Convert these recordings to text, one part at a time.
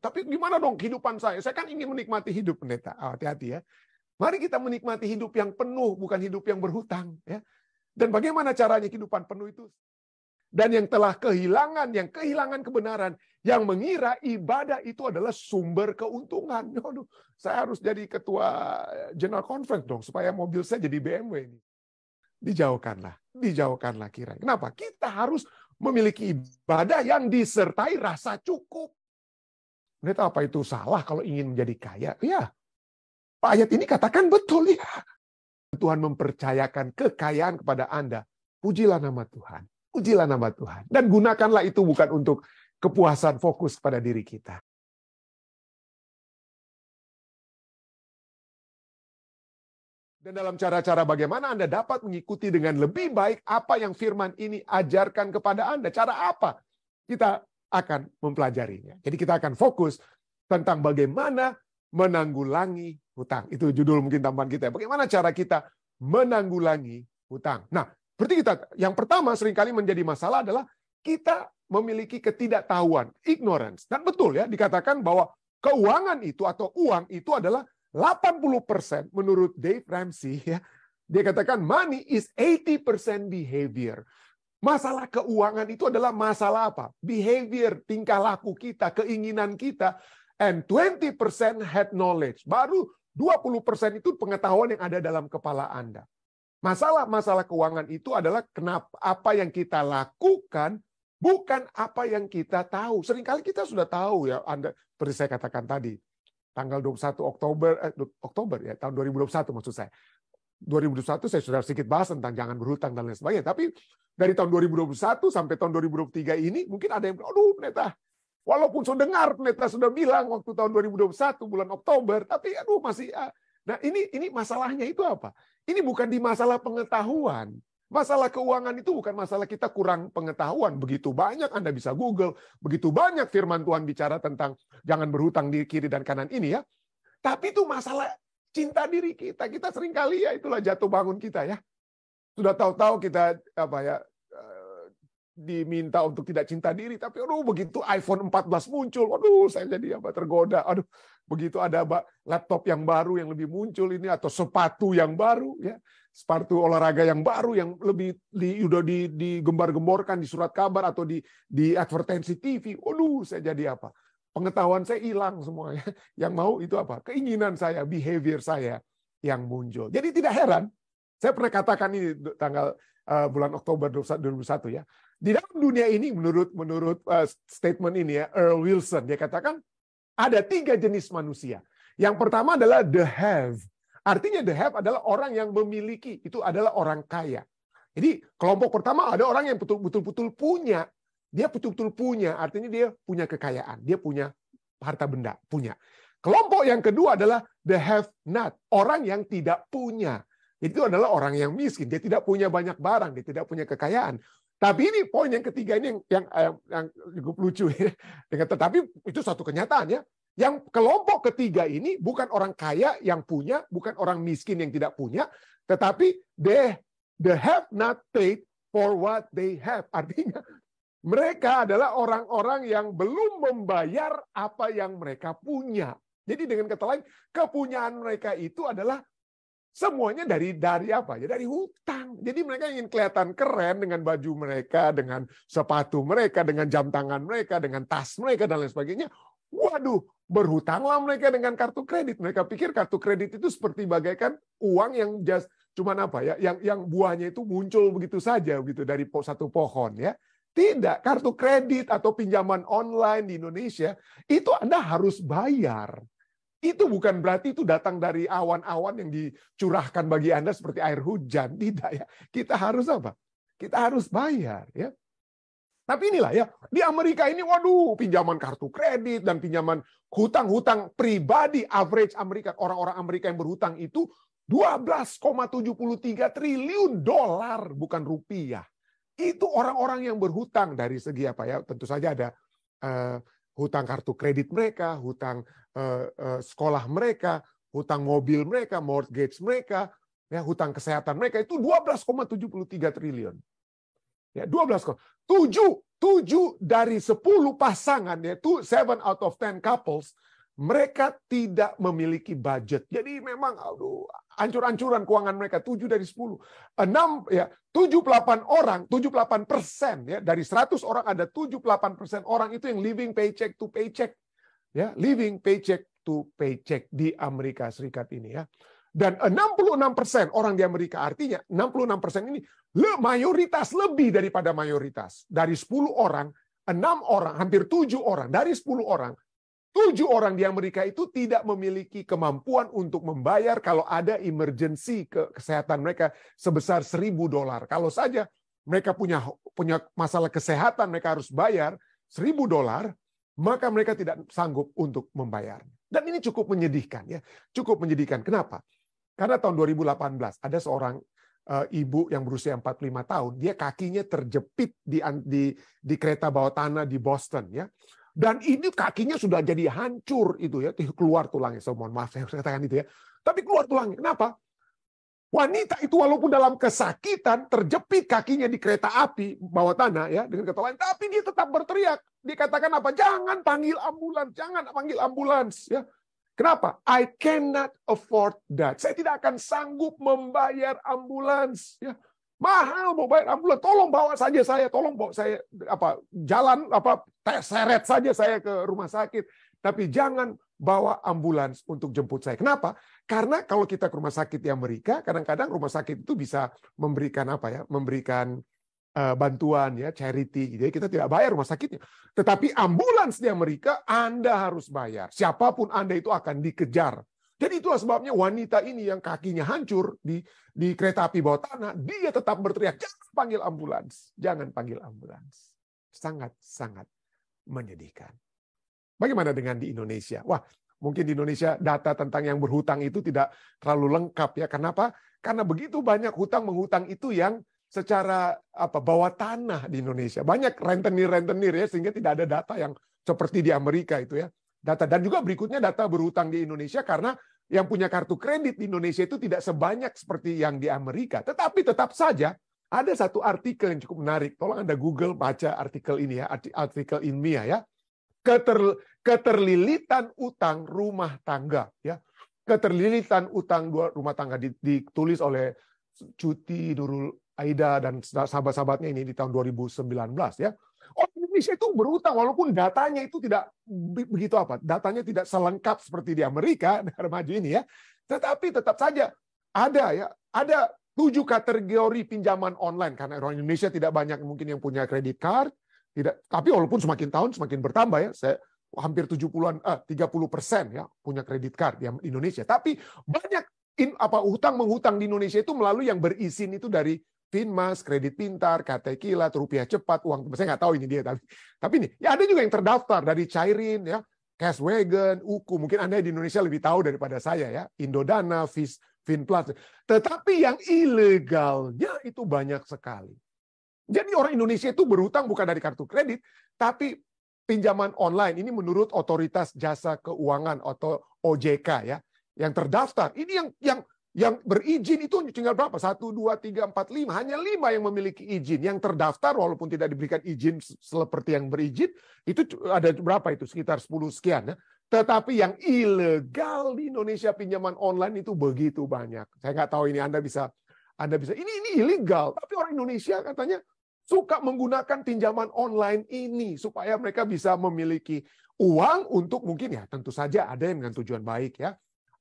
tapi gimana dong kehidupan saya? Saya kan ingin menikmati hidup, pendeta. Hati-hati ya. Mari kita menikmati hidup yang penuh, bukan hidup yang berhutang. Ya. Dan bagaimana caranya kehidupan penuh itu? Dan yang telah kehilangan, yang kehilangan kebenaran, yang mengira ibadah itu adalah sumber keuntungan. Aduh, saya harus jadi ketua General Conference dong, supaya mobil saya jadi BMW ini. Dijauhkanlah kira. Kenapa? Kita harus memiliki ibadah yang disertai rasa cukup. Pendeta, apa itu salah kalau ingin menjadi kaya? Ya, ayat ini katakan betul ya. Tuhan mempercayakan kekayaan kepada Anda. Pujilah nama Tuhan. Pujilah nama Tuhan. Dan gunakanlah itu bukan untuk kepuasan fokus pada diri kita. Dan dalam cara-cara bagaimana Anda dapat mengikuti dengan lebih baik apa yang firman ini ajarkan kepada Anda. Cara apa? Kita akan mempelajarinya. Jadi kita akan fokus tentang bagaimana menanggulangi hutang. Itu judul mungkin tambahan kita. Bagaimana cara kita menanggulangi hutang. Nah, seperti yang pertama seringkali menjadi masalah adalah kita memiliki ketidaktahuan, ignorance. Dan betul ya, dikatakan bahwa keuangan itu atau uang itu adalah 80% menurut Dave Ramsey ya. Dia katakan money is 80% behavior. Masalah keuangan itu adalah masalah apa? Behavior, tingkah laku kita, keinginan kita, and 20% head knowledge. Baru 20% itu pengetahuan yang ada dalam kepala Anda. Masalah keuangan itu adalah kenapa apa yang kita lakukan bukan apa yang kita tahu. Seringkali kita sudah tahu ya, Anda seperti saya katakan tadi, tanggal 21 Oktober ya, tahun 2021 maksud saya. 2021 saya sudah sedikit bahas tentang jangan berhutang dan lain sebagainya. Tapi dari tahun 2021 sampai tahun 2023 ini mungkin ada yang, aduh pendeta, walaupun sudah dengar pendeta sudah bilang waktu tahun 2021 bulan Oktober, tapi aduh masih. Nah ini masalahnya itu apa? Ini bukan di masalah pengetahuan. Masalah keuangan itu bukan masalah kita kurang pengetahuan. Begitu banyak Anda bisa Google, begitu banyak firman Tuhan bicara tentang jangan berhutang di kiri dan kanan ini ya. Tapi itu masalah cinta diri kita. Kita seringkali ya itulah jatuh bangun kita ya. Sudah tahu-tahu kita diminta untuk tidak cinta diri, tapi aduh begitu iPhone 14 muncul, aduh saya jadi tergoda. Aduh, begitu ada laptop yang baru yang lebih muncul ini atau sepatu yang baru ya, sepatu olahraga yang baru yang lebih udah digembar-gemborkan di surat kabar atau di advertensi TV. Aduh, saya jadi apa? Pengetahuan saya hilang semua ya. Yang mau itu apa? Keinginan saya, behavior saya yang muncul. Jadi tidak heran, saya pernah katakan ini tanggal bulan Oktober 2021 ya. Di dalam dunia ini menurut statement ini ya, Earl Wilson dia katakan ada 3 jenis manusia. Yang pertama adalah the have. Artinya the have adalah orang yang memiliki, itu adalah orang kaya. Jadi kelompok pertama ada orang yang betul-betul punya. Dia betul-betul punya, artinya dia punya kekayaan, dia punya harta benda, punya. Kelompok yang kedua adalah the have not, orang yang tidak punya. Itu adalah orang yang miskin, dia tidak punya banyak barang, dia tidak punya kekayaan. Tapi ini poin yang ketiga ini yang cukup lucu ya. Tetapi itu satu kenyataan ya. Yang kelompok ketiga ini bukan orang kaya yang punya, bukan orang miskin yang tidak punya, tetapi they have not paid for what they have. Artinya mereka adalah orang-orang yang belum membayar apa yang mereka punya. Jadi dengan kata lain, kepunyaan mereka itu adalah semuanya dari apa? Ya dari hutang. Jadi mereka ingin kelihatan keren dengan baju mereka, dengan sepatu mereka, dengan jam tangan mereka, dengan tas mereka dan lain sebagainya. Waduh, berhutanglah mereka dengan kartu kredit. Mereka pikir kartu kredit itu seperti bagaikan uang yang cuman apa ya? Yang buahnya itu muncul begitu saja begitu dari satu pohon ya. Tidak, kartu kredit atau pinjaman online di Indonesia itu Anda harus bayar. Itu bukan berarti itu datang dari awan-awan yang dicurahkan bagi Anda seperti air hujan. Tidak ya. Kita harus apa? Kita harus bayar ya. Tapi inilah ya, di Amerika ini waduh, pinjaman kartu kredit dan pinjaman hutang-hutang pribadi average Amerika, orang-orang Amerika yang berhutang itu 12,73 triliun dolar, bukan rupiah. Itu orang-orang yang berhutang dari segi apa ya? Tentu saja ada hutang kartu kredit mereka, hutang sekolah mereka, hutang mobil mereka, mortgage mereka, ya hutang kesehatan mereka itu 12,73 triliun. Ya, 12 7 dari 10 pasangan, yaitu 7 out of 10 couples, mereka tidak memiliki budget. Jadi memang ancur-ancuran keuangan mereka, 7 dari 10. 78 orang, 78% ya, dari 100 orang ada 78% orang itu yang living paycheck to paycheck. Ya, living paycheck to paycheck di Amerika Serikat ini ya. Dan 66% orang di Amerika, artinya 66% ini mayoritas, lebih daripada mayoritas. Dari 10 orang, 6 orang, hampir 7 orang, dari 10 orang, 7 orang di Amerika itu tidak memiliki kemampuan untuk membayar kalau ada emergency ke kesehatan mereka sebesar $1.000. Kalau saja mereka punya masalah kesehatan, mereka harus bayar $1.000, maka mereka tidak sanggup untuk membayar. Dan ini cukup menyedihkan ya, cukup menyedihkan. Kenapa? Karena tahun 2018 ada seorang ibu yang berusia 45 tahun, dia kakinya terjepit di kereta bawah tanah di Boston ya. Dan ini kakinya sudah jadi hancur itu ya, keluar tulangnya. So, mohon maaf saya katakan itu ya. Tapi keluar tulangnya. Kenapa? Wanita itu walaupun dalam kesakitan terjepit kakinya di kereta api bawah tanah ya dengan kata lain, tapi dia tetap berteriak. Dikatakan apa? Jangan panggil ambulans, jangan panggil ambulans ya. Kenapa? I cannot afford that. Saya tidak akan sanggup membayar ambulans. Ya. Mahal mau bayar ambulans. Tolong bawa saja saya. Tolong bawa saya seret saja saya ke rumah sakit. Tapi jangan bawa ambulans untuk jemput saya. Kenapa? Karena kalau kita ke rumah sakit di Amerika, kadang-kadang rumah sakit itu bisa memberikan memberikan bantuan ya, charity. Jadi kita tidak bayar rumah sakitnya. Tetapi ambulans di Amerika Anda harus bayar. Siapapun Anda itu akan dikejar. Jadi itulah sebabnya wanita ini yang kakinya hancur di kereta api bawah tanah, dia tetap berteriak, jangan panggil ambulans. Jangan panggil ambulans. Sangat-sangat menyedihkan. Bagaimana dengan di Indonesia? Wah, mungkin di Indonesia data tentang yang berhutang itu tidak terlalu lengkap ya. Kenapa? Karena begitu banyak hutang-menghutang itu yang secara bawah tanah di Indonesia. Banyak rentenir ya, sehingga tidak ada data yang seperti di Amerika itu ya. Data dan juga berikutnya data berhutang di Indonesia karena yang punya kartu kredit di Indonesia itu tidak sebanyak seperti yang di Amerika. Tetapi tetap saja ada satu artikel yang cukup menarik. Tolong Anda Google baca artikel ini ya, artikel INMIA ya. Keterlilitan utang rumah tangga ya. Keterlilitan utang rumah tangga ditulis oleh Cuti Nurul Aida dan sahabat-sahabatnya ini di tahun 2019 ya. Orang Indonesia itu berutang walaupun datanya itu tidak begitu datanya tidak selengkap seperti di Amerika negara maju ini ya. Tetapi tetap saja ada 7 kategori pinjaman online karena orang Indonesia tidak banyak mungkin yang punya kredit card, tapi walaupun semakin tahun semakin bertambah ya. Saya hampir 30% ya punya kredit card di Indonesia. Tapi banyak hutang-menghutang di Indonesia itu melalui yang berizin itu dari Finmas, Kredit Pintar, KT Kilat, Rupiah Cepat, uang saya nggak tahu ini dia tapi ini ya ada juga yang terdaftar dari Cairin ya, Cashwagon, Uku. Mungkin Anda di Indonesia lebih tahu daripada saya ya, Indodana, Finplus. Tetapi yang ilegalnya itu banyak sekali. Jadi orang Indonesia itu berhutang bukan dari kartu kredit, tapi pinjaman online. Ini menurut Otoritas Jasa Keuangan atau OJK ya, yang terdaftar. Ini yang berizin itu tinggal berapa? 1, 2, 3, 4, 5. Hanya 5 yang memiliki izin. Yang terdaftar walaupun tidak diberikan izin seperti yang berizin, itu ada berapa itu? Sekitar 10 sekian. Ya. Tetapi yang ilegal di Indonesia pinjaman online itu begitu banyak. Saya nggak tahu ini Anda bisa ini ilegal. Tapi orang Indonesia katanya suka menggunakan pinjaman online ini supaya mereka bisa memiliki uang untuk mungkin ya tentu saja ada yang dengan tujuan baik ya.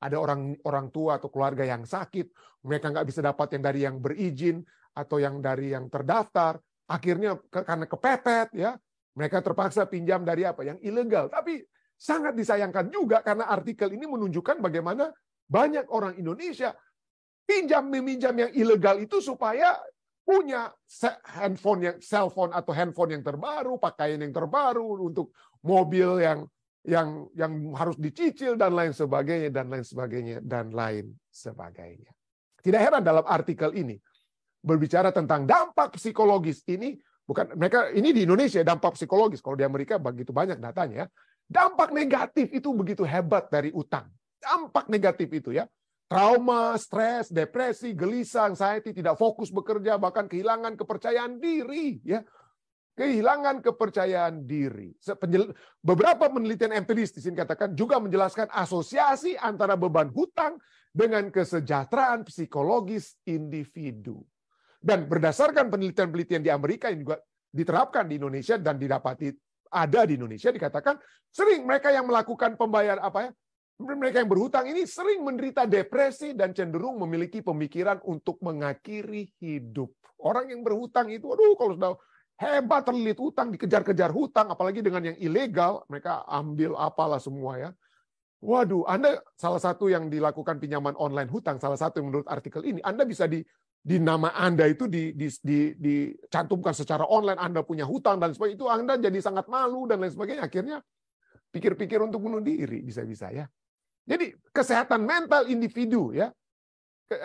Ada orang tua atau keluarga yang sakit, mereka nggak bisa dapat yang dari yang berizin atau yang dari yang terdaftar. Akhirnya karena kepepet, ya mereka terpaksa pinjam dari yang ilegal. Tapi sangat disayangkan juga karena artikel ini menunjukkan bagaimana banyak orang Indonesia meminjam yang ilegal itu supaya punya cellphone atau handphone yang terbaru, pakaian yang terbaru, untuk mobil yang harus dicicil dan lain sebagainya. Tidak heran dalam artikel ini berbicara tentang dampak psikologis ini, bukan mereka ini di Indonesia dampak psikologis, kalau di Amerika begitu banyak datanya ya. Dampak negatif itu begitu hebat dari utang. Dampak negatif itu ya trauma, stres, depresi, gelisah, anxiety, tidak fokus bekerja, bahkan kehilangan kepercayaan diri, ya. Kehilangan kepercayaan diri. Beberapa penelitian empiris di sini katakan juga menjelaskan asosiasi antara beban hutang dengan kesejahteraan psikologis individu. Dan berdasarkan penelitian-penelitian di Amerika yang juga diterapkan di Indonesia dan didapati ada di Indonesia, dikatakan sering mereka yang melakukan pembayar mereka yang berhutang ini sering menderita depresi dan cenderung memiliki pemikiran untuk mengakhiri hidup. Orang yang berhutang itu, aduh, kalau sudah hebat terlilit hutang, dikejar-kejar hutang, apalagi dengan yang ilegal, mereka ambil apalah semua ya. Waduh, Anda salah satu yang dilakukan pinjaman online hutang, salah satu yang menurut artikel ini, Anda bisa di nama Anda itu dicantumkan secara online, Anda punya hutang dan sebagainya, itu Anda jadi sangat malu dan lain sebagainya. Akhirnya pikir-pikir untuk bunuh diri, bisa-bisa ya. Jadi kesehatan mental individu ya.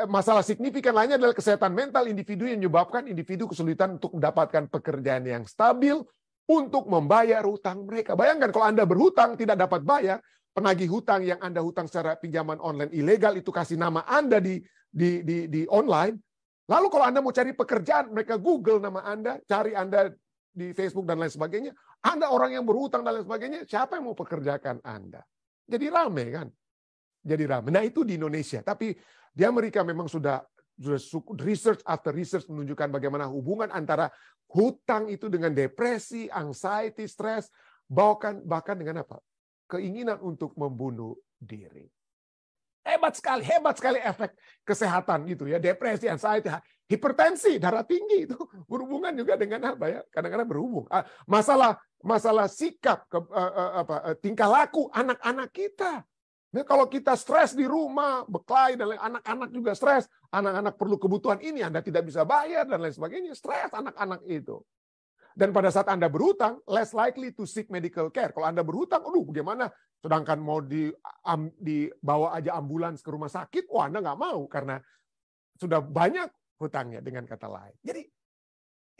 Masalah signifikan lainnya adalah kesehatan mental individu yang menyebabkan individu kesulitan untuk mendapatkan pekerjaan yang stabil untuk membayar hutang mereka. Bayangkan kalau Anda berhutang tidak dapat bayar, penagih hutang yang Anda hutang secara pinjaman online ilegal itu kasih nama Anda di online. Lalu kalau Anda mau cari pekerjaan, mereka Google nama Anda, cari Anda di Facebook dan lain sebagainya. Anda orang yang berhutang dan lain sebagainya, siapa yang mau pekerjakan Anda? Jadi rame kan? Jadi rame. Nah itu di Indonesia. Tapi di Amerika memang sudah research after research menunjukkan bagaimana hubungan antara hutang itu dengan depresi, anxiety, stres, bahkan dengan apa? Keinginan untuk membunuh diri. Hebat sekali efek kesehatan gitu ya. Depresi, anxiety, hipertensi, darah tinggi itu berhubungan juga dengan apa ya? Kadang-kadang berhubung. Masalah sikap, tingkah laku anak-anak kita. Nah, kalau kita stres di rumah, berkelahi, dan anak-anak juga stres, anak-anak perlu kebutuhan ini, Anda tidak bisa bayar, dan lain sebagainya, stres anak-anak itu. Dan pada saat Anda berhutang, less likely to seek medical care. Kalau Anda berhutang, aduh bagaimana, sedangkan mau dibawa aja ambulans ke rumah sakit, Anda nggak mau, karena sudah banyak hutangnya dengan kata lain. Jadi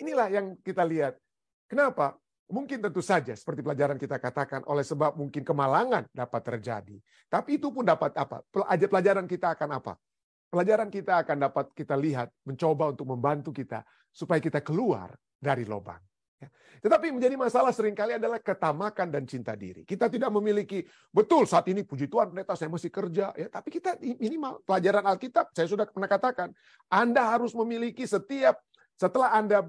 inilah yang kita lihat. Kenapa? Mungkin tentu saja seperti pelajaran kita katakan oleh sebab mungkin kemalangan dapat terjadi. Tapi itu pun dapat apa? Pelajaran kita akan apa? Pelajaran kita akan dapat kita lihat, mencoba untuk membantu kita supaya kita keluar dari lubang. Tetapi menjadi masalah seringkali adalah ketamakan dan cinta diri. Kita tidak memiliki, betul saat ini puji Tuhan pendeta saya masih kerja. Ya, tapi kita minimal pelajaran Alkitab, saya sudah pernah katakan, Anda harus memiliki setelah Anda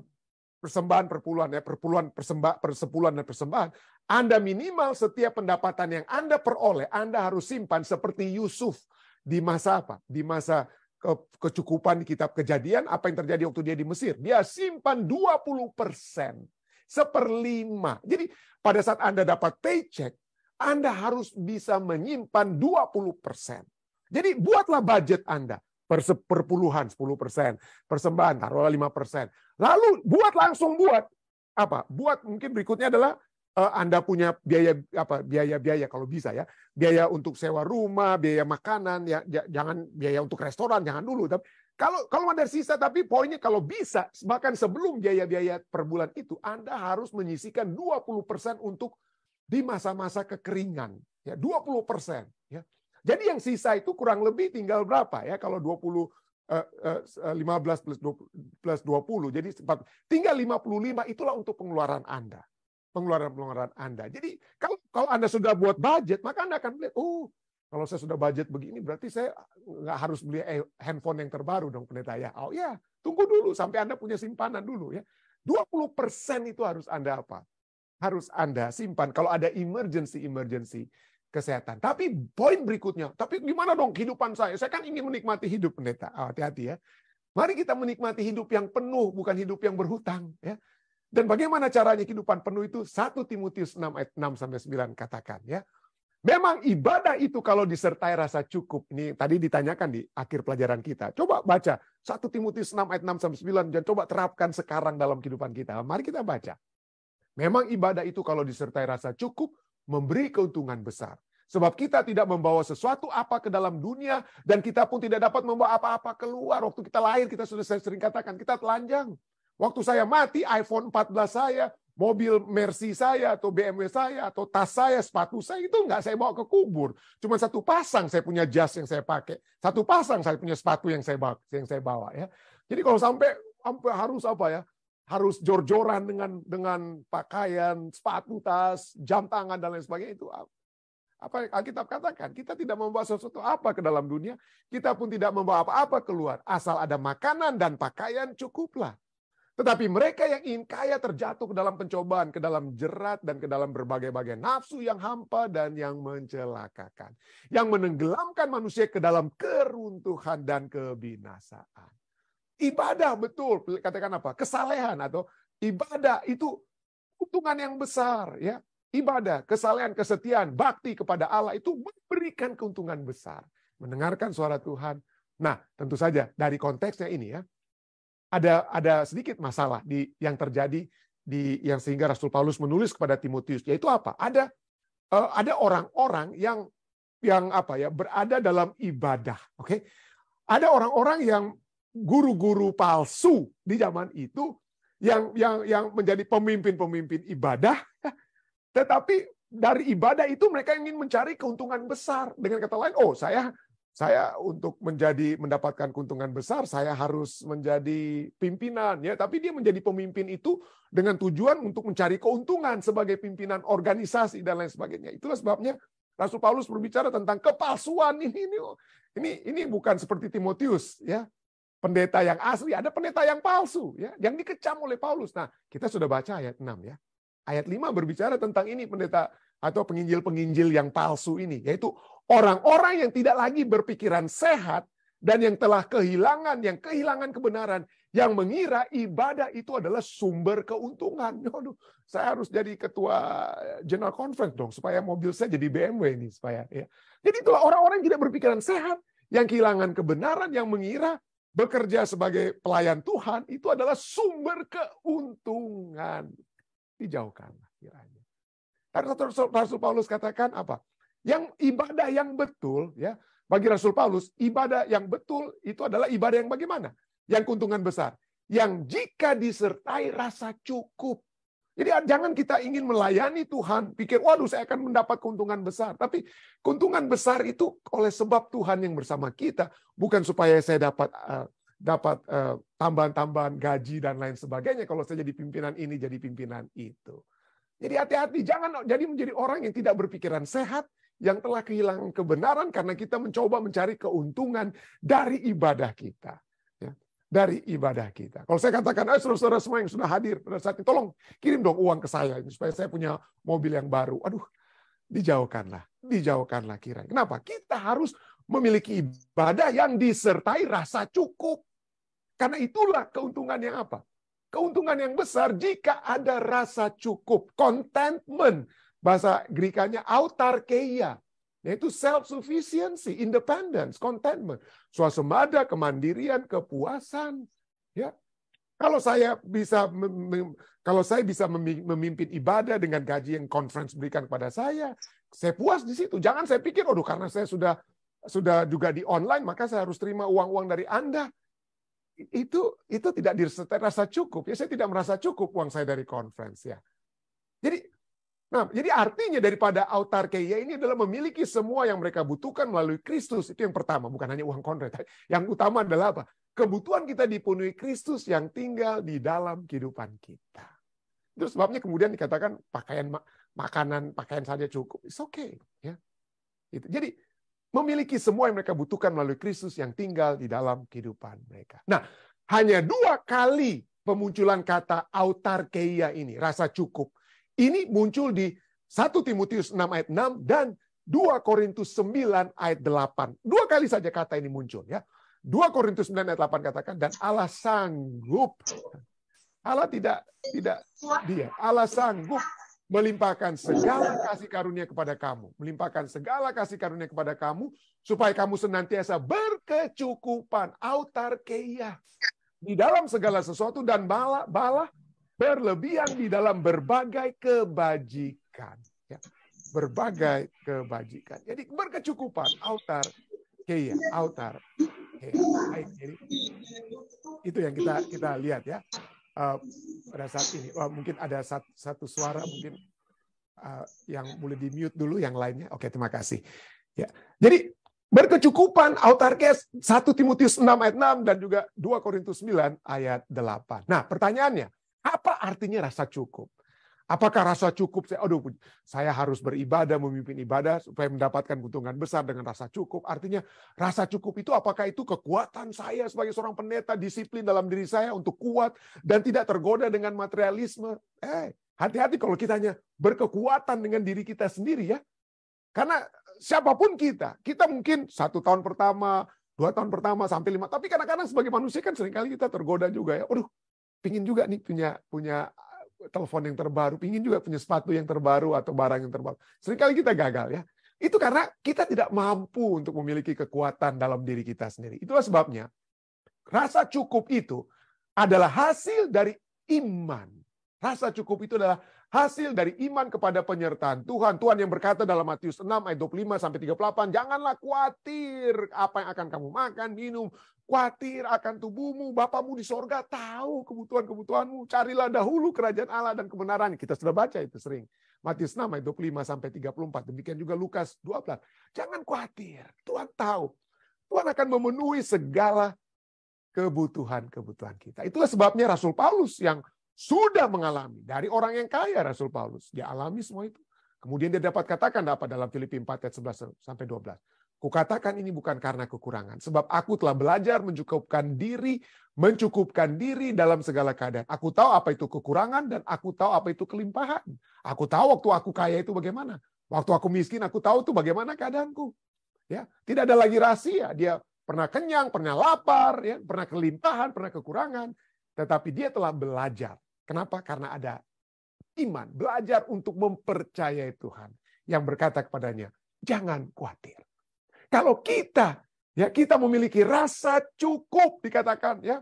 persembahan perpuluhan ya, persepuluhan dan persembahan, Anda minimal setiap pendapatan yang Anda peroleh, Anda harus simpan seperti Yusuf di masa apa? Di masa kecukupan di kitab Kejadian, apa yang terjadi waktu dia di Mesir? Dia simpan 20%, 1/5. Jadi pada saat Anda dapat paycheck, Anda harus bisa menyimpan 20%. Jadi buatlah budget Anda. Perpuluhan 10%, persembahan taruhlah 5%. Lalu langsung buat apa? Buat mungkin berikutnya adalah Anda punya biaya kalau bisa ya. Biaya untuk sewa rumah, biaya makanan ya, jangan biaya untuk restoran jangan dulu. Tapi kalau ada sisa, tapi poinnya kalau bisa bahkan sebelum biaya-biaya per bulan itu Anda harus menyisihkan 20% untuk di masa-masa kekeringan ya, 20% ya. Jadi yang sisa itu kurang lebih tinggal berapa ya kalau 15 plus 20 jadi tinggal 55 itulah untuk pengeluaran Anda. Pengeluaran Anda. Jadi kalau Anda sudah buat budget maka Anda akan melihat kalau saya sudah budget begini berarti saya nggak harus beli handphone yang terbaru dong pendeta ya. Oh ya, tunggu dulu sampai Anda punya simpanan dulu ya. 20% itu harus Anda apa? Harus Anda simpan kalau ada emergency kesehatan. Tapi poin berikutnya, tapi gimana dong kehidupan saya? Saya kan ingin menikmati hidup pendeta. Hati-hati ya. Mari kita menikmati hidup yang penuh, bukan hidup yang berhutang. Ya. Dan bagaimana caranya kehidupan penuh itu? 1 Timotius 6 ayat 6-9 katakan. Ya. Memang ibadah itu kalau disertai rasa cukup. Ini tadi ditanyakan di akhir pelajaran kita. Coba baca 1 Timotius 6 ayat 6-9 dan coba terapkan sekarang dalam kehidupan kita. Mari kita baca. Memang ibadah itu kalau disertai rasa cukup, memberi keuntungan besar. Sebab kita tidak membawa sesuatu apa ke dalam dunia, dan kita pun tidak dapat membawa apa-apa keluar. Waktu kita lahir, kita sudah sering katakan, kita telanjang. Waktu saya mati, iPhone 14 saya, mobil Mercy saya, atau BMW saya, atau tas saya, sepatu saya, itu nggak saya bawa ke kubur. Cuma satu pasang saya punya jas yang saya pakai. Satu pasang saya punya sepatu yang saya bawa. Ya. Jadi kalau sampai harus apa ya? Harus jor-joran dengan pakaian, sepatu, tas, jam tangan, dan lain sebagainya, itu apa Alkitab katakan? Kita tidak membawa sesuatu apa ke dalam dunia, kita pun tidak membawa apa-apa keluar. Asal ada makanan dan pakaian, cukuplah. Tetapi mereka yang ingin kaya terjatuh ke dalam pencobaan, ke dalam jerat, dan ke dalam berbagai-bagai nafsu yang hampa dan yang mencelakakan. Yang menenggelamkan manusia ke dalam keruntuhan dan kebinasaan. Ibadah betul, katakan apa? Kesalehan atau ibadah itu keuntungan yang besar. Ya. Ibadah, kesalehan, kesetiaan, bakti kepada Allah itu memberikan keuntungan besar. Mendengarkan suara Tuhan. Nah, tentu saja dari konteksnya ini ya, ada sedikit masalah yang terjadi yang sehingga Rasul Paulus menulis kepada Timotius, yaitu apa? Ada orang-orang yang apa ya, berada dalam ibadah, oke? Ada orang-orang yang guru-guru palsu di zaman itu yang menjadi pemimpin-pemimpin ibadah, tetapi dari ibadah itu mereka ingin mencari keuntungan besar. Dengan kata lain, saya untuk mendapatkan keuntungan besar, saya harus menjadi pimpinan, ya. Tapi dia menjadi pemimpin itu dengan tujuan untuk mencari keuntungan sebagai pimpinan organisasi dan lain sebagainya. Itulah sebabnya Rasul Paulus berbicara tentang kepalsuan ini bukan seperti Timotius, ya. Pendeta yang asli, ada pendeta yang palsu, ya, yang dikecam oleh Paulus. Nah, kita sudah baca ayat 6, ya. Ayat 5 berbicara tentang ini pendeta atau penginjil-penginjil yang palsu ini, yaitu orang-orang yang tidak lagi berpikiran sehat dan yang telah kehilangan kebenaran, yang mengira ibadah itu adalah sumber keuntungan. Aduh, saya harus jadi ketua General Conference dong supaya mobil saya jadi BMW ini supaya ya. Jadi itulah orang-orang yang tidak berpikiran sehat, yang kehilangan kebenaran, yang mengira bekerja sebagai pelayan Tuhan itu adalah sumber keuntungan. Dijauhkanlah kiranya. Rasul Paulus katakan apa? Yang ibadah yang betul, ya, bagi Rasul Paulus, ibadah yang betul itu adalah ibadah yang bagaimana? Yang keuntungan besar. Yang jika disertai rasa cukup. Jadi jangan kita ingin melayani Tuhan, pikir, waduh saya akan mendapat keuntungan besar. Tapi keuntungan besar itu oleh sebab Tuhan yang bersama kita, bukan supaya saya dapat tambahan-tambahan gaji dan lain sebagainya. Kalau saya jadi pimpinan ini, jadi pimpinan itu. Jadi hati-hati, jangan jadi menjadi orang yang tidak berpikiran sehat, yang telah kehilangan kebenaran karena kita mencoba mencari keuntungan dari ibadah kita. Ya, dari ibadah kita. Kalau saya katakan, saudara-saudara semua yang sudah hadir pada saat ini, tolong kirim dong uang ke saya supaya saya punya mobil yang baru. Aduh, dijauhkanlah kiranya. Kenapa? Kita harus memiliki ibadah yang disertai rasa cukup. Karena itulah keuntungan yang apa? Keuntungan yang besar jika ada rasa cukup. Contentment. Bahasa Grekanya autarkeia. Yaitu self-sufficiency, independence, contentment. Swasembada, kemandirian, kepuasan. Ya. Kalau saya bisa memimpin ibadah dengan gaji yang conference berikan kepada saya puas di situ. Jangan saya pikir, karena saya sudah juga di online, maka saya harus terima uang-uang dari Anda. Itu tidak disertai rasa cukup. Ya, saya tidak merasa cukup uang saya dari conference, ya. Jadi artinya daripada autarkeia ini adalah memiliki semua yang mereka butuhkan melalui Kristus. Itu yang pertama, bukan hanya uang conference. Yang utama adalah apa? Kebutuhan kita dipenuhi Kristus yang tinggal di dalam kehidupan kita. Itu sebabnya kemudian dikatakan pakaian saja cukup. It's okay, ya. Jadi memiliki semua yang mereka butuhkan melalui Kristus yang tinggal di dalam kehidupan mereka. Nah, hanya 2 kali pemunculan kata autarkeia ini, rasa cukup. Ini muncul di 1 Timotius 6 ayat 6 dan 2 Korintus 9 ayat 8. 2 kali saja kata ini muncul, ya. 2 Korintus 9 ayat 8 katakan, dan Allah sanggup. Allah tidak dia. Allah sanggup melimpahkan segala kasih karunia kepada kamu. Melimpahkan segala kasih karunia kepada kamu, supaya kamu senantiasa berkecukupan, autarkeia, di dalam segala sesuatu, dan bala berlebihan di dalam berbagai kebajikan. Ya. Berbagai kebajikan. Jadi berkecukupan, autarkeia. Baik, jadi itu yang kita lihat, ya. pada saat ini. Mungkin ada satu suara mungkin yang boleh di-mute dulu, yang lainnya. Oke, terima kasih. Ya. Jadi berkecukupan, autarkes 1 Timotius 6 ayat 6 dan juga 2 Korintus 9 ayat 8. Nah, pertanyaannya, apa artinya rasa cukup? Apakah rasa cukup, saya harus beribadah, memimpin ibadah supaya mendapatkan keuntungan besar dengan rasa cukup? Artinya rasa cukup itu apakah itu kekuatan saya sebagai seorang pendeta, disiplin dalam diri saya untuk kuat dan tidak tergoda dengan materialisme? Hati-hati kalau kita hanya berkekuatan dengan diri kita sendiri ya. Karena siapapun kita mungkin 1 tahun pertama, 2 tahun pertama sampai 5, tapi kadang-kadang sebagai manusia kan seringkali kita tergoda juga ya. Pingin juga nih punya telepon yang terbaru, pingin juga punya sepatu yang terbaru atau barang yang terbaru. Seringkali kita gagal ya. Itu karena kita tidak mampu untuk memiliki kekuatan dalam diri kita sendiri. Itulah sebabnya rasa cukup itu adalah hasil dari iman. Rasa cukup itu adalah hasil dari iman kepada penyertaan Tuhan. Tuhan yang berkata dalam Matius 6 ayat 25 sampai 38, janganlah khawatir apa yang akan kamu makan, minum, khawatir akan tubuhmu, Bapamu di sorga tahu kebutuhan-kebutuhanmu. Carilah dahulu kerajaan Allah dan kebenaran. Kita sudah baca itu sering. Matius 6 ayat 25 sampai 34. Demikian juga Lukas 12. Jangan khawatir. Tuhan tahu. Tuhan akan memenuhi segala kebutuhan-kebutuhan kita. Itulah sebabnya Rasul Paulus yang sudah mengalami dari orang yang kaya, Rasul Paulus, dia alami semua itu. Kemudian dia dapat katakan apa dalam Filipi 4 ayat 11 sampai 12. Kukatakan ini bukan karena kekurangan, sebab aku telah belajar mencukupkan diri dalam segala keadaan. Aku tahu apa itu kekurangan dan aku tahu apa itu kelimpahan. Aku tahu waktu aku kaya itu bagaimana. Waktu aku miskin, aku tahu itu bagaimana keadaanku. Ya, tidak ada lagi rahasia. Dia pernah kenyang, pernah lapar, ya, pernah kelimpahan, pernah kekurangan. Tetapi dia telah belajar. Kenapa? Karena ada iman. Belajar untuk mempercayai Tuhan. Yang berkata kepadanya, jangan khawatir. Kalau kita memiliki rasa cukup, dikatakan ya,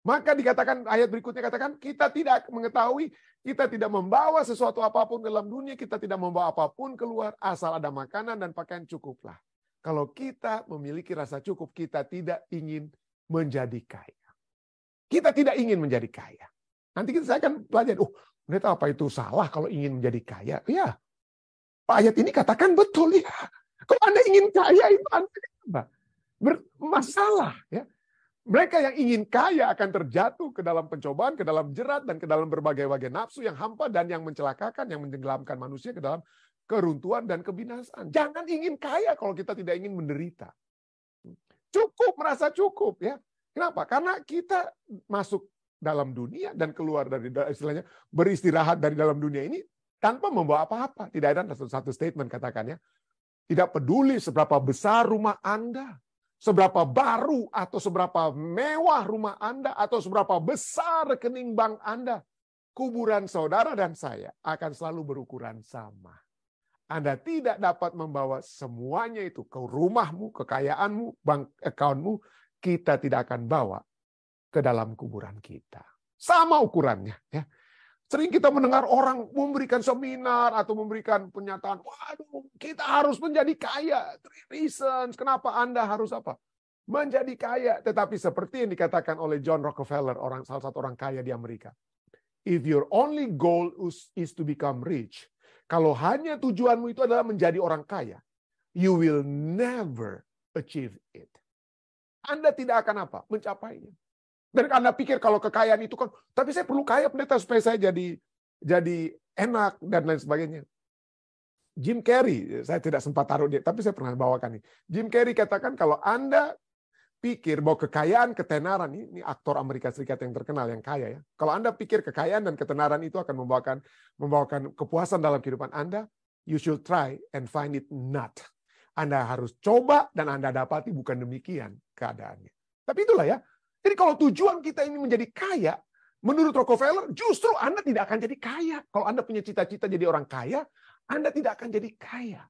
maka dikatakan ayat berikutnya katakan kita tidak mengetahui, kita tidak membawa sesuatu apapun dalam dunia, kita tidak membawa apapun keluar, asal ada makanan dan pakaian cukuplah. Kalau kita memiliki rasa cukup, kita tidak ingin menjadi kaya. Kita tidak ingin menjadi kaya. Nanti saya akan pelajari, ternyata apa itu salah kalau ingin menjadi kaya? Ya, ayat ini katakan betul ya. Kalau Anda ingin kaya itu Anda bermasalah. Ya. Mereka yang ingin kaya akan terjatuh ke dalam pencobaan, ke dalam jerat, dan ke dalam berbagai-bagai nafsu yang hampa dan yang mencelakakan, yang menenggelamkan manusia ke dalam keruntuhan dan kebinasaan. Jangan ingin kaya kalau kita tidak ingin menderita. Cukup, merasa cukup. Ya. Kenapa? Karena kita masuk dalam dunia dan keluar dari istilahnya beristirahat dari dalam dunia ini tanpa membawa apa-apa. Tidak ada satu statement katakannya. Tidak peduli seberapa besar rumah Anda, seberapa baru atau seberapa mewah rumah Anda, atau seberapa besar rekening bank Anda, kuburan saudara dan saya akan selalu berukuran sama. Anda tidak dapat membawa semuanya itu ke rumahmu, kekayaanmu, bank accountmu, kita tidak akan bawa ke dalam kuburan kita. Sama ukurannya. Ya. Sering kita mendengar orang memberikan seminar atau memberikan pernyataan, waduh, kita harus menjadi kaya. 3 reasons, kenapa Anda harus apa? Menjadi kaya. Tetapi seperti yang dikatakan oleh John Rockefeller, salah satu orang kaya di Amerika. If your only goal is to become rich, kalau hanya tujuanmu itu adalah menjadi orang kaya, you will never achieve it. Anda tidak akan apa? Mencapainya. Dan Anda pikir kalau kekayaan itu kan, tapi saya perlu kaya pendeta supaya saya jadi enak dan lain sebagainya. Jim Carrey, saya tidak sempat taruh dia, tapi saya pernah bawakan ini. Jim Carrey katakan kalau Anda pikir bahwa kekayaan, ketenaran, ini aktor Amerika Serikat yang terkenal yang kaya ya. Kalau Anda pikir kekayaan dan ketenaran itu akan membawakan kepuasan dalam kehidupan Anda, you should try and find it not. Anda harus coba dan Anda dapati bukan demikian keadaannya. Tapi itulah ya. Jadi kalau tujuan kita ini menjadi kaya, menurut Rockefeller, justru Anda tidak akan jadi kaya. Kalau Anda punya cita-cita jadi orang kaya, Anda tidak akan jadi kaya.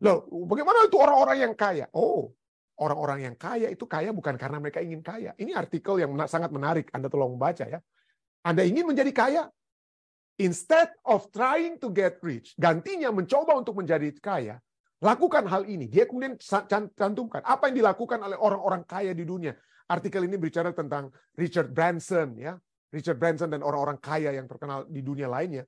Loh, bagaimana itu orang-orang yang kaya? Oh, orang-orang yang kaya itu kaya bukan karena mereka ingin kaya. Ini artikel yang sangat menarik, Anda tolong membaca ya. Anda ingin menjadi kaya, instead of trying to get rich, gantinya mencoba untuk menjadi kaya, lakukan hal ini. Dia kemudian cantumkan apa yang dilakukan oleh orang-orang kaya di dunia. Artikel ini bicara tentang Richard Branson, ya, Richard Branson dan orang-orang kaya yang terkenal di dunia lainnya.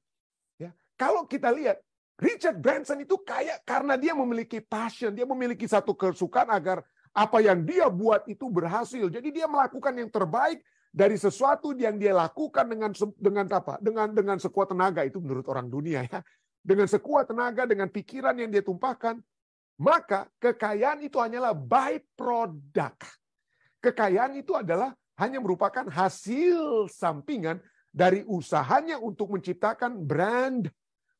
Ya, kalau kita lihat, Richard Branson itu kaya karena dia memiliki passion, dia memiliki satu kesukaan agar apa yang dia buat itu berhasil. Jadi dia melakukan yang terbaik dari sesuatu yang dia lakukan dengan sekuat tenaga, itu menurut orang dunia ya. Dengan sekuat tenaga, dengan pikiran yang dia tumpahkan, maka kekayaan itu hanyalah byproduct. Kekayaan itu adalah hanya merupakan hasil sampingan dari usahanya untuk menciptakan brand,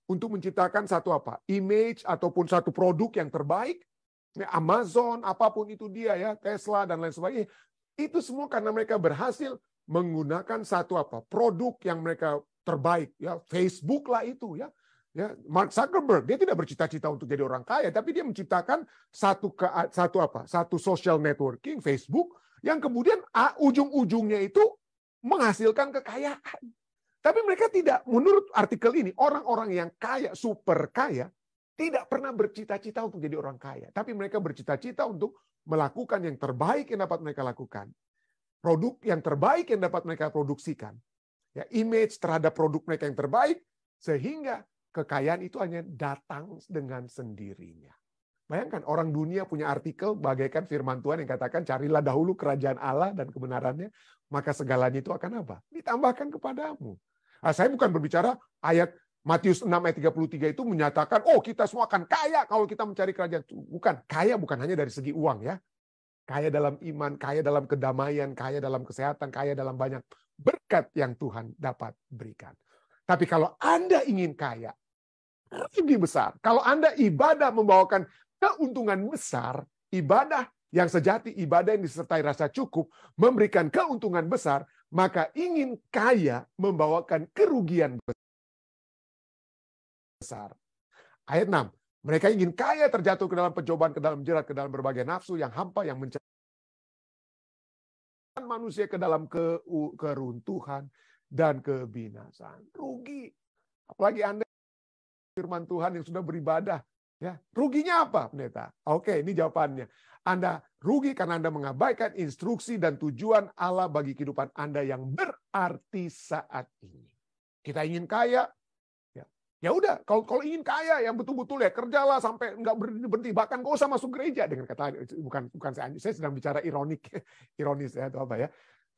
untuk menciptakan satu image ataupun satu produk yang terbaik. Amazon, apapun itu dia ya, Tesla dan lain sebagainya. Itu semua karena mereka berhasil menggunakan satu produk yang mereka terbaik ya. Facebook lah itu ya. Ya, Mark Zuckerberg, dia tidak bercita-cita untuk jadi orang kaya, tapi dia menciptakan satu social networking, Facebook, yang kemudian ujung-ujungnya itu menghasilkan kekayaan. Tapi mereka tidak, menurut artikel ini, orang-orang yang kaya, super kaya, tidak pernah bercita-cita untuk jadi orang kaya. Tapi mereka bercita-cita untuk melakukan yang terbaik yang dapat mereka lakukan. Produk yang terbaik yang dapat mereka produksikan. Ya, image terhadap produk mereka yang terbaik, sehingga kekayaan itu hanya datang dengan sendirinya. Bayangkan orang dunia punya artikel bagaikan firman Tuhan yang katakan carilah dahulu kerajaan Allah dan kebenarannya, maka segalanya itu akan apa? Ditambahkan kepadamu. Nah, saya bukan berbicara ayat Matius 6 ayat 33 itu menyatakan, oh kita semua akan kaya kalau kita mencari kerajaan. Bukan, kaya bukan hanya dari segi uang ya. Kaya dalam iman, kaya dalam kedamaian, kaya dalam kesehatan, kaya dalam banyak berkat yang Tuhan dapat berikan. Tapi kalau Anda ingin kaya, lebih besar. Kalau Anda ibadah membawakan keuntungan besar, ibadah yang sejati, ibadah yang disertai rasa cukup, memberikan keuntungan besar, maka ingin kaya membawakan kerugian besar. Ayat 6. Mereka ingin kaya terjatuh ke dalam pencobaan, ke dalam jerat, ke dalam berbagai nafsu yang hampa, yang mencari manusia ke dalam keruntuhan dan kebinasaan. Rugi. Apalagi Anda firman Tuhan yang sudah beribadah, ya ruginya apa, pendeta? Oke, ini jawabannya. Anda rugi karena Anda mengabaikan instruksi dan tujuan Allah bagi kehidupan Anda yang berarti saat ini. Kita ingin kaya, ya udah. Kalau ingin kaya yang betul-betul ya kerjalah sampai nggak berhenti, bahkan nggak usah masuk gereja dengan kata bukan saya sedang bicara ironis ya atau apa ya.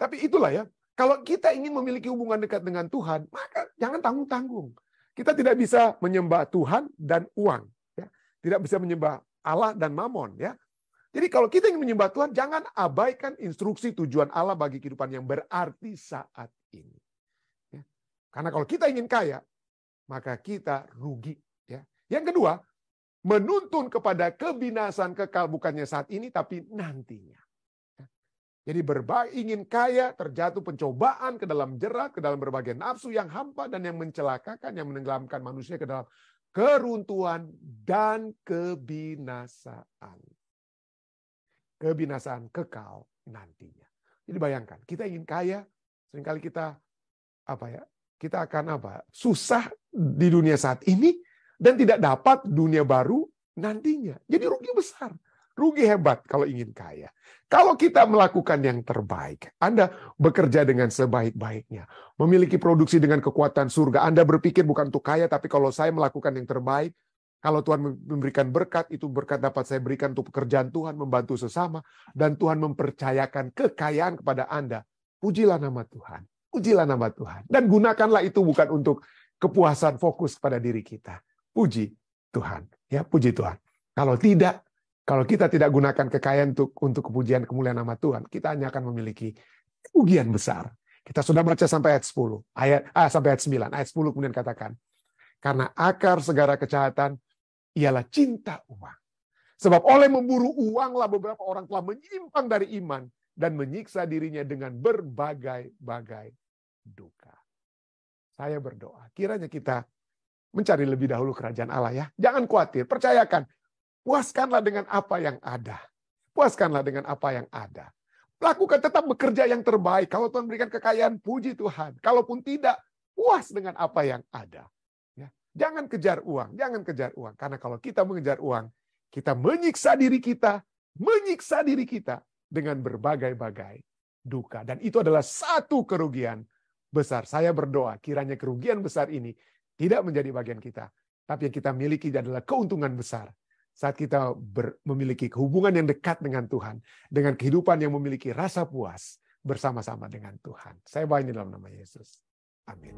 Tapi itulah ya. Kalau kita ingin memiliki hubungan dekat dengan Tuhan, maka jangan tanggung-tanggung. Kita tidak bisa menyembah Tuhan dan uang, ya. Tidak bisa menyembah Allah dan mamon, ya. Jadi kalau kita ingin menyembah Tuhan, jangan abaikan instruksi tujuan Allah bagi kehidupan yang berarti saat ini. Ya. Karena kalau kita ingin kaya, maka kita rugi. Ya. Yang kedua, menuntun kepada kebinasaan kekal bukannya saat ini, tapi nantinya. Jadi ingin kaya, terjatuh pencobaan ke dalam jerat, ke dalam berbagai nafsu yang hampa dan yang mencelakakan, yang menenggelamkan manusia ke dalam keruntuhan dan kebinasaan. Kebinasaan kekal nantinya. Jadi bayangkan, kita ingin kaya, seringkali kita kita akan susah di dunia saat ini dan tidak dapat dunia baru nantinya. Jadi rugi besar. Rugi hebat kalau ingin kaya. Kalau kita melakukan yang terbaik, Anda bekerja dengan sebaik-baiknya, memiliki produksi dengan kekuatan surga, Anda berpikir bukan untuk kaya, tapi kalau saya melakukan yang terbaik, kalau Tuhan memberikan berkat, itu berkat dapat saya berikan untuk pekerjaan Tuhan, membantu sesama, dan Tuhan mempercayakan kekayaan kepada Anda. Pujilah nama Tuhan. Pujilah nama Tuhan. Dan gunakanlah itu bukan untuk kepuasan fokus pada diri kita. Puji Tuhan. Ya, puji Tuhan. Kalau kita tidak gunakan kekayaan untuk kepujian kemuliaan nama Tuhan, kita hanya akan memiliki kerugian besar. Kita sudah baca sampai ayat 10, sampai ayat 9. Ayat 10 kemudian katakan, karena akar segala kejahatan ialah cinta uang. Sebab oleh memburu uanglah beberapa orang telah menyimpang dari iman dan menyiksa dirinya dengan berbagai-bagai duka. Saya berdoa, kiranya kita mencari lebih dahulu kerajaan Allah ya. Jangan khawatir, percayakan. Puaskanlah dengan apa yang ada. Puaskanlah dengan apa yang ada. Lakukan, tetap bekerja yang terbaik. Kalau Tuhan berikan kekayaan, puji Tuhan. Kalaupun tidak, puas dengan apa yang ada. Ya. Jangan kejar uang. Jangan kejar uang. Karena kalau kita mengejar uang, kita menyiksa diri kita dengan berbagai-bagai duka. Dan itu adalah satu kerugian besar. Saya berdoa kiranya kerugian besar ini tidak menjadi bagian kita. Tapi yang kita miliki adalah keuntungan besar. Saat kita memiliki hubungan yang dekat dengan Tuhan. Dengan kehidupan yang memiliki rasa puas bersama-sama dengan Tuhan. Saya bawa ini dalam nama Yesus. Amin.